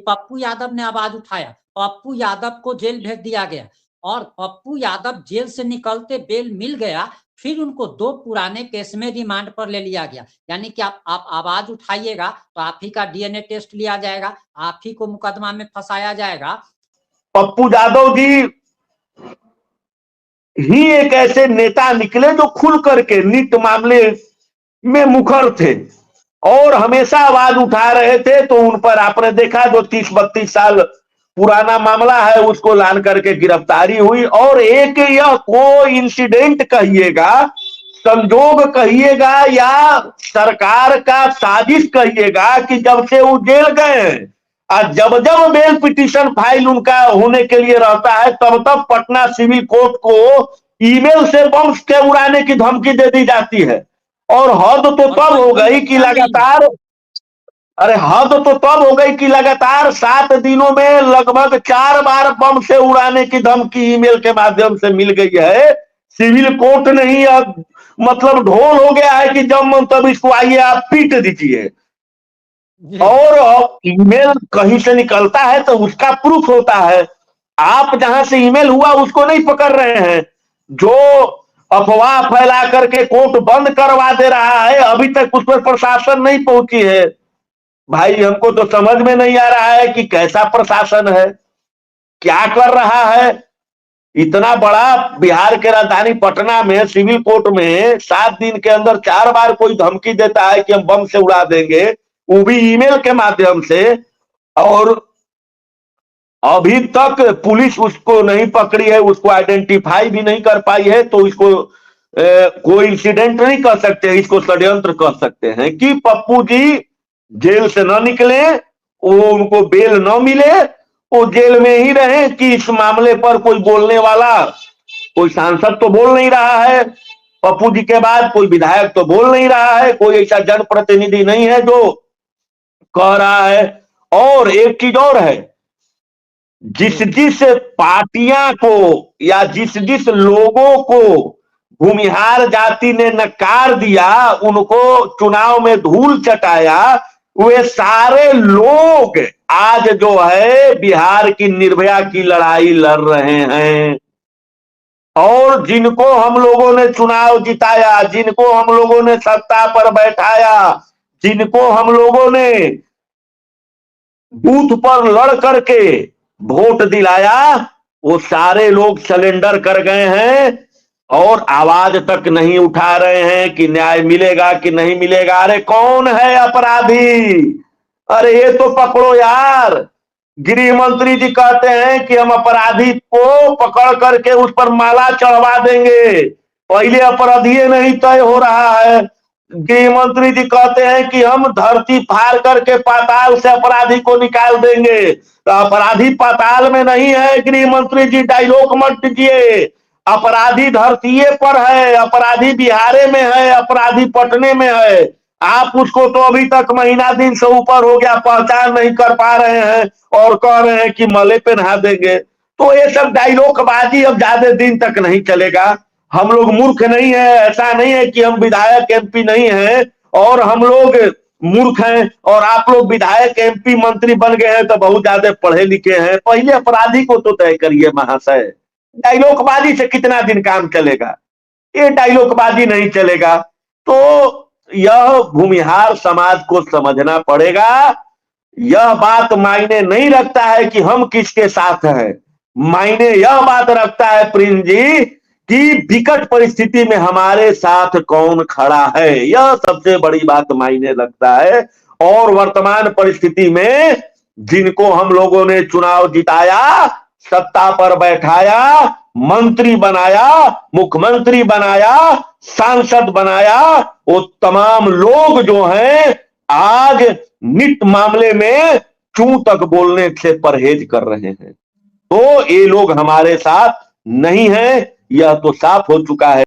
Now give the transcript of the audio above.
पप्पू यादव ने आवाज उठाया, पप्पू यादव को जेल भेज दिया गया और पप्पू यादव जेल से निकलते बेल मिल गया, फिर उनको 2 पुराने केस में रिमांड पर ले लिया गया। यानी कि आप आवाज उठाइएगा तो आप ही का डीएनए टेस्ट लिया जाएगा, आप ही को मुकदमा में फंसाया जाएगा। पप्पू यादव जी ही एक ऐसे नेता निकले जो खुल करके नीट मामले में मुखर थे और हमेशा आवाज उठा रहे थे। तो उन पर आपने देखा जो 30-32 साल पुराना मामला है उसको लान करके गिरफ्तारी हुई। और एक यह कोई इंसिडेंट कहिएगा, संजोग कहिएगा या सरकार का साजिश कहिएगा कि जब से वो जेल गए और जब जब बेल पिटीशन फाइल उनका होने के लिए रहता है तब तब पटना सिविल कोर्ट को ईमेल से बम के उड़ाने की धमकी दे दी जाती है। और हद तो तब हो गई कि लगातार हद तो तब हो गई कि लगातार 7 दिनों में लगभग 4 बार बम से उड़ाने की धमकी ईमेल के माध्यम से मिल गई है। सिविल कोर्ट नहीं, अब मतलब ढोल हो गया है कि जब मन तब इसको आइए आप पीट दीजिए। और ईमेल कहीं से निकलता है तो उसका प्रूफ होता है, आप जहां से ईमेल हुआ उसको नहीं पकड़ रहे हैं। जो अफवाह फैला करके कोर्ट बंद करवा दे रहा है, अभी तक उस पर प्रशासन नहीं पहुंची है। भाई हमको तो समझ में नहीं आ रहा है कि कैसा प्रशासन है, क्या कर रहा है। इतना बड़ा बिहार के राजधानी पटना में सिविल कोर्ट में 7 दिन के अंदर 4 बार कोई धमकी देता है कि हम बम से उड़ा देंगे, वो भी ईमेल के माध्यम से। और अभी तक पुलिस उसको नहीं पकड़ी है, उसको आइडेंटिफाई भी नहीं कर पाई है। तो इसको कोई इंसिडेंट नहीं कर सकते, इसको षड्यंत्र कर सकते हैं कि पप्पू जी जेल से न निकले, वो उनको बेल न मिले, वो जेल में ही रहे कि इस मामले पर कोई बोलने वाला, कोई सांसद तो बोल नहीं रहा है, पप्पू जी के बाद कोई विधायक तो बोल नहीं रहा है, कोई ऐसा जनप्रतिनिधि नहीं है जो कह रहा है। और एक चीज और है, जिस जिस पार्टियां को या जिस जिस लोगों को भूमिहार जाति ने नकार दिया, उनको चुनाव में धूल चटाया, वे सारे लोग आज जो है बिहार की निर्भया की लड़ाई लड़ रहे हैं। और जिनको हम लोगों ने चुनाव जिताया, जिनको हम लोगों ने सत्ता पर बैठाया, जिनको हम लोगों ने बूथ पर लड़ करके वोट दिलाया, वो सारे लोग सरेंडर कर गए हैं और आवाज तक नहीं उठा रहे हैं कि न्याय मिलेगा कि नहीं मिलेगा। अरे कौन है अपराधी? अरे ये तो पकड़ो यार। गृह मंत्री जी कहते हैं कि हम अपराधी को पकड़ करके उस पर माला चढ़वा देंगे, पहले अपराधी नहीं तय हो रहा है। गृह मंत्री जी कहते हैं कि हम धरती फाड़ करके पाताल से अपराधी को निकाल देंगे। तो अपराधी पाताल में नहीं है गृह मंत्री जी, डायलॉग मत दीजिए। अपराधी धरती पर है, अपराधी बिहार में है, अपराधी पटने में है। आप उसको तो अभी तक महीना दिन से ऊपर हो गया, पहचान नहीं कर पा रहे हैं और कह रहे हैं कि मले पे नहा देंगे। तो ये सब डायलॉग बाजी अब ज्यादा दिन तक नहीं चलेगा। हम लोग मूर्ख नहीं है, ऐसा नहीं है कि हम विधायक एमपी नहीं है और हम लोग मूर्ख हैं और आप लोग विधायक एमपी मंत्री बन गए हैं तो बहुत ज्यादा पढ़े लिखे हैं। पहले अपराधी को तो तय करिए महाशय। डायलॉगबाजी से कितना दिन काम चलेगा? ये डायलॉगबाजी नहीं चलेगा। तो यह भूमिहार समाज को समझना पड़ेगा। यह बात मायने नहीं रखता है कि हम किसके साथ हैं, मायने यह बात रखता है प्रिंस जी कि विकट परिस्थिति में हमारे साथ कौन खड़ा है, यह सबसे बड़ी बात मायने रखता है। और वर्तमान परिस्थिति में जिनको हम लोगों ने चुनाव जिताया, सत्ता पर बैठाया, मंत्री बनाया, मुख्यमंत्री बनाया, सांसद बनाया, वो तमाम लोग जो हैं आज नीट मामले में चूं तक बोलने से परहेज कर रहे हैं। तो ये लोग हमारे साथ नहीं है, यह तो साफ हो चुका है।